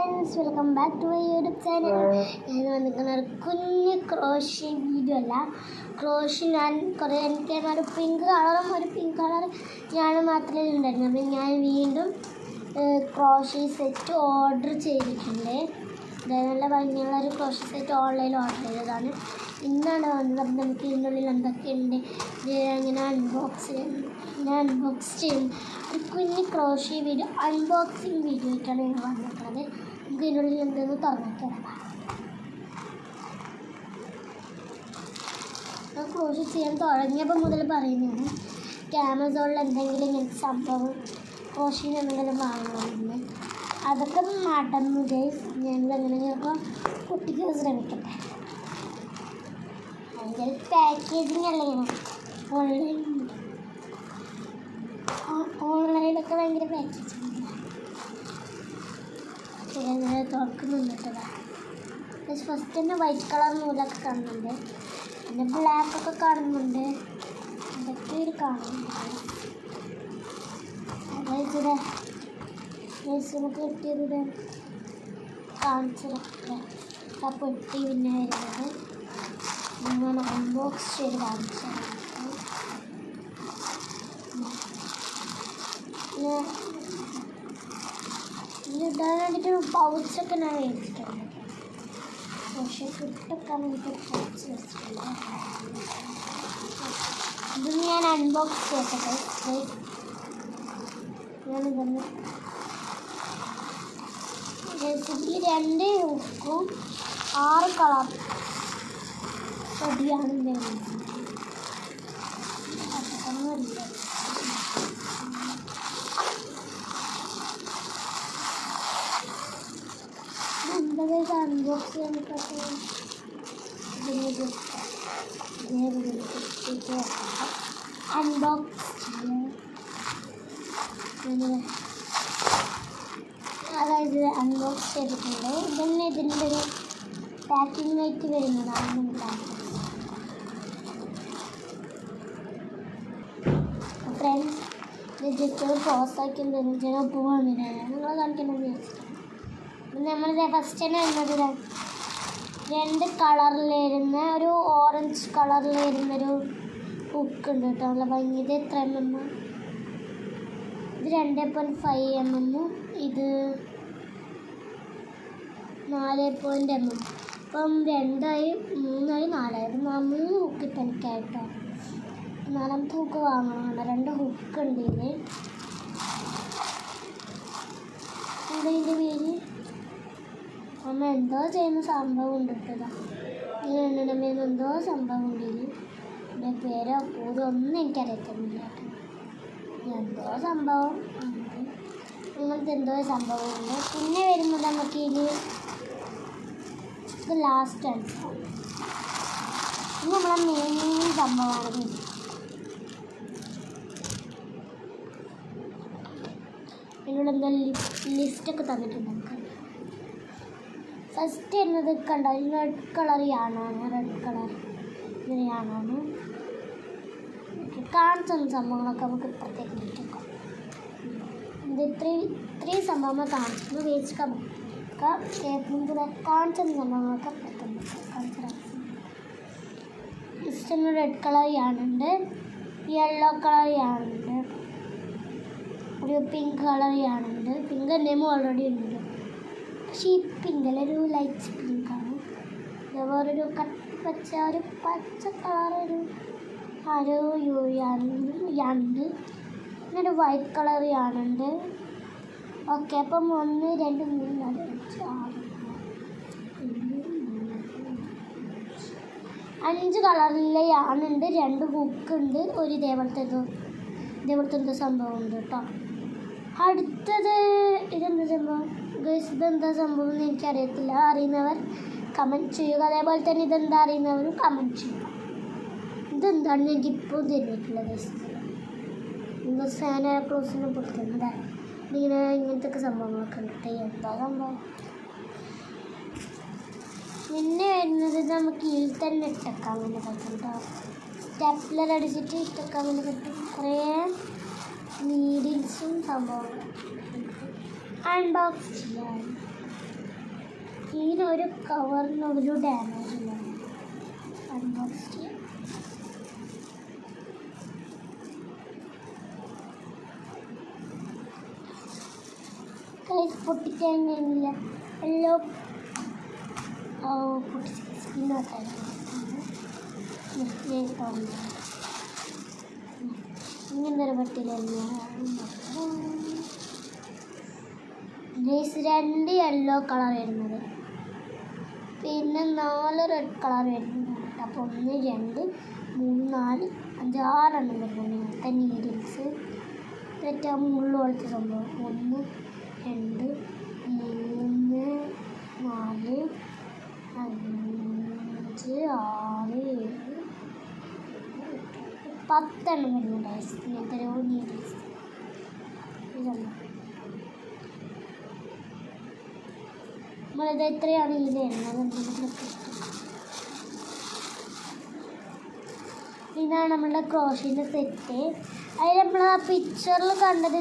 Friends, welcome back to my YouTube channel. ഞാൻ വന്നിരിക്കുന്ന ഒരു കുഞ്ഞ് ക്രോഷ്യ വീഡിയോ അല്ല. ക്രോഷ്യ ഞാൻ എനിക്ക് ഒരു പിങ്ക് കളർ ഞാൻ മാത്രമേ ഉണ്ടായിരുന്നു. അപ്പം ഞാൻ വീണ്ടും ക്രോഷ്യ സെറ്റ് ഓർഡർ ചെയ്തിട്ടുണ്ട്. നല്ല ഭംഗിയുള്ള ഒരു ക്രോഷ്യ സെറ്റ് ഓൺലൈനിൽ ഓർഡർ ചെയ്തതാണ്. ഇന്നാണ് വന്നത്. അപ്പം നമുക്ക് ഇതിനുള്ളിൽ എന്തൊക്കെയുണ്ട് അങ്ങനെ അൺബോക്സ് ചെയ്യും. ഒരു കുഞ്ഞ് ക്രോഷ്യ വീഡിയോ അൺബോക്സിങ് വീഡിയോ ആയിട്ടാണ് ഞാൻ വന്നിട്ടുള്ളത്. നമുക്ക് ഇതിനുള്ളിൽ എന്തെന്ന് തുറന്നിട്ട് ക്രോഷ്യ ചെയ്യാൻ തുടങ്ങിയപ്പോൾ മുതൽ പറയുന്നതാണ് ആമസോണിൽ എന്തെങ്കിലും ഇങ്ങനത്തെ സംഭവം ക്രോഷ്യ എന്തെങ്കിലും വാങ്ങണമെന്ന്. അതൊക്കെ നടന്നു ഗൈസ്. ഞാനിതെങ്ങനെയൊക്കെ കുട്ടിക്ക് ശ്രമിക്കട്ടെ. അതിൻ്റെ പാക്കേജിങ് അല്ല ഇങ്ങനെ ഓൺലൈനൊക്കെ ഭയങ്കര പാക്കേജിങ് ഇങ്ങനെ തുറക്കുന്നുണ്ട് കേട്ടോ. ഫസ്റ്റ് തന്നെ വൈറ്റ് കളർ നൂലൊക്കെ കാണുന്നുണ്ട്, പിന്നെ ബ്ലാക്കൊക്കെ കാണുന്നുണ്ട്, അതൊക്കെ ഒരു കാണുന്നുണ്ട്. അതായത് നമുക്ക് കിട്ടിയത് കാണിച്ചതൊക്കെ ആ പെട്ടി പിന്നെ വരുന്നത് ഞാൻ അൺബോക്സ് ചെയ്ത് കാണിച്ചു. ഇടാൻ വേണ്ടിയിട്ട് പൗച്ചൊക്കെ ഞാൻ മേടിച്ചിട്ടുണ്ട്. പക്ഷേ കിട്ടൊക്കെ നമുക്ക് പൗച്ച് വെച്ചിട്ടുണ്ട്. ഇത് ഞാൻ അൺബോക്സ് ചെയ്തിട്ട് ഞാനിതൊന്ന് റെസിപ്പി 2 ഹുക്കും 6 കളർ പൊടിയാണ് അൺബോക്സ് ചെയ്യാൻ അൺബോക്സ് അതായത് അൺബോക്സ് ചെയ്തിട്ടുണ്ട്. ഇതന്നെ ഇതിൻ്റെ ഒരു പാക്കിംഗ് ആയിട്ട് വരുന്നതാണ്. ഫ്രണ്ട്സ്, ഇത് ജസ്റ്റ് പോസാക്കി എന്തെങ്കിലും പോവാണ് നിങ്ങൾ കാണിക്കണമെന്ന് വിചാരിച്ചിട്ട്. നമ്മൾ ഫസ്റ്റ് തന്നെ വരുന്നത് 2 കളറിൽ വരുന്ന ഒരു ഓറഞ്ച് കളറിൽ വരുന്നൊരു ഹുക്ക് ഉണ്ട് കേട്ടോ. നല്ല ഭംഗി. ഇത് എത്ര mm? ഇത് 2.5 mm, ഇത് 4 mm. ഇപ്പം 2 ആയി 3 ആയി 4 ആയി. 3 ഹുക്ക് ഇപ്പം എനിക്കായിട്ടോ. 4ാമത്തെ ഹുക്ക് വാങ്ങണം. 2 ഹുക്ക് ഉണ്ട്. ഇതിൻ്റെ പേര് അമ്മ എന്തോ ചെയ്യുന്ന സംഭവം ഉണ്ട് കേട്ടോ. ഇങ്ങനെ എന്തോ സംഭവം ഉണ്ട്. ഇതിൻ്റെ പേരോ ഒന്നും എനിക്കറിയത്തില്ല. എന്തോ സംഭവം അങ്ങനത്തെ എന്തോ സംഭവമുണ്ട്. പിന്നെ വരുന്നത് നമുക്ക് ഇത് ലാസ്റ്റാണ്. ഇത് നമ്മളെ മെയിൻ സംഭവമാണ്. ഇതിലൂടെ എന്തോ ലിസ്റ്റൊക്കെ തന്നിട്ടുണ്ട് നമുക്ക്. ഫസ്റ്റ് വരുന്നത് കണ്ടോ, റെഡ് കളർ യാണാണ്. ഇത് യാണാണ്. കാണിച്ച സംഭവങ്ങളൊക്കെ നമുക്ക് ഇപ്പുറത്തേക്ക് വെച്ചേക്കാം. ഇത് ഇത്രയും സംഭവങ്ങൾ കാണിച്ചു വേച്ചിക്കാൻ മുമ്പ് കാണിച്ച സംഭവങ്ങളൊക്കെ കാണിച്ചു. ഫസ്റ്റ് റെഡ് കളർ യാണുണ്ട്, യെല്ലോ കളർ യാണുണ്ട്, ഒരു പിങ്ക് കളർ യാണുണ്ട്. പിങ്ക് നെയിം ഓൾറെഡി ഉണ്ട്. പക്ഷേ ഈ പിങ്കല്ല, ഒരു ലൈറ്റ് പിങ്കാണ്. വേറൊരു പച്ച കളർ യാണുണ്ട്. പിന്നെ ഒരു വൈറ്റ് കളർ യാണുണ്ട്. ഓക്കെ, അപ്പം 1 2 3 4 5 കളറിലെ യാണുണ്ട്. 2 ഹുക്ക് ഉണ്ട്. ഒരു ഇതേപോലത്തെ എന്തോ സംഭവം ഉണ്ട് കേട്ടോ. അടുത്തത് ഇതെന്താ സംഭവം ഗൈസ്? ഇതെന്താ സംഭവം എന്ന് എനിക്കറിയത്തില്ല. അറിയുന്നവർ കമൻറ്റ് ചെയ്യുക. അതേപോലെ തന്നെ ഇതെന്താ അറിയുന്നവരും കമൻറ്റ് ചെയ്യുക. ഇതെന്താണെന്ന് എനിക്കിപ്പോൾ തരുന്നിട്ടില്ല ഗൈസ്. നിങ്ങൾ സാന്റാ ക്ലോസിനെ പൊടുത്തുന്നത് ഇങ്ങനത്തെ സംഭവങ്ങളൊക്കെ ഉണ്ട്. എന്താ സംഭവം? പിന്നെ വരുന്നത് നമുക്ക് ഇതിൽ തന്നെ ഇട്ടേക്കാൻ വേണ്ടി പറ്റും കേട്ടോ. സ്റ്റെപ്ലർ അടിച്ചിട്ട് ഇട്ടേക്കാൻ വേണ്ടി പറ്റും. കുറേ നീഡിൽസും സംഭവങ്ങളും അൺബോക്സ് ചെയ്യാൻ ഒരു കവറിനൊരു ഡാമേജ് ഇല്ല. അൺബോക്സ് ചെയ്യാം. പൊട്ടിക്കാൻ കഴിയുന്നില്ല. എല്ലാം പൊട്ടിച്ച് സ്കിന്നോട്ടാണ് ഇങ്ങനത്തെ ഒരു പട്ടിയിലായിരുന്നു. 2 യെല്ലോ കളർ വരുന്നത്, പിന്നെ 4 റെഡ് കളർ വരുന്നതാണ്. അപ്പോൾ 1 2 3 4 5 6 എണ്ണം വരുന്നുണ്ട് ഇങ്ങനത്തെ നീഡിൽസ്. ഏറ്റവും മുകളിൽ പോലത്തെ സംഭവം 1 2 3 4 5 6 7 10 എണ്ണം വരുന്നുണ്ട് ഇങ്ങനത്തെ ഒരു നീഡിൽസ്. ഇതുണ്ട്. നമ്മളിത് എത്രയാണ് ഇതിൽ വരുന്നത്? ഇതാണ് നമ്മളുടെ ക്രോഷിൻ്റെ സെറ്റ്. അതിൽ നമ്മൾ ആ പിക്ചറിൽ കണ്ടത്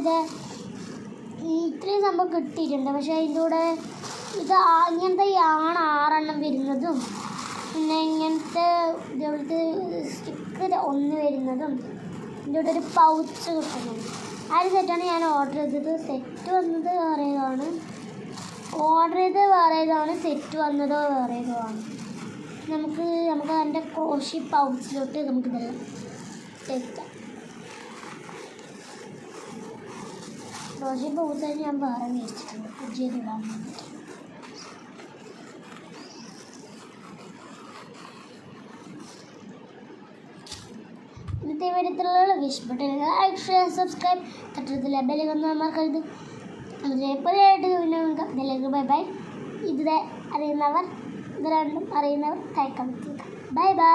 ഇത്രയും സംഭവം കിട്ടിയിട്ടുണ്ട്. പക്ഷേ അതിൻ്റെ കൂടെ ഇങ്ങനത്തെ 6 എണ്ണം വരുന്നതും, പിന്നെ ഇങ്ങനത്തെ ഇതുപോലത്തെ സ്റ്റിക്ക് 1 വരുന്നതും, ഇതിൻ്റെ കൂടെ ഒരു പൗച്ച് കിട്ടുന്നുണ്ട്. ആ ഒരു സെറ്റാണ് ഞാൻ ഓർഡർ ചെയ്തത്. സെറ്റ് വന്നത് വേറെ ഏതാണ്, സെറ്റ് വന്നതോ വേറെ ഏതോ ആണ്. നമുക്ക് അതിൻ്റെ ക്രോഷി പൗച്ചിലോട്ട് നമുക്കിതെല്ലാം തേക്കാം. ക്രോഷി പൗച്ച് ഞാൻ വേറെ മേടിച്ചിട്ടുണ്ട് പുതിയതിടാൻ വേണ്ടിയിട്ട്. ഇന്നത്തെ വീഡിയോത്തിലുള്ള wish button like share subscribe തട്ടത്തില്ല ബെല്ലൊന്നും മറക്കരുത്. എപ്പോഴായിട്ട് പിന്നെ ബെല്ലൊക്കെ ബൈ ബൈ. ഇത് അറിയുന്നവർ ഇത് രണ്ടും അറിയുന്നവർ തയ്ക്കാൻ പറ്റുക. Bye bye.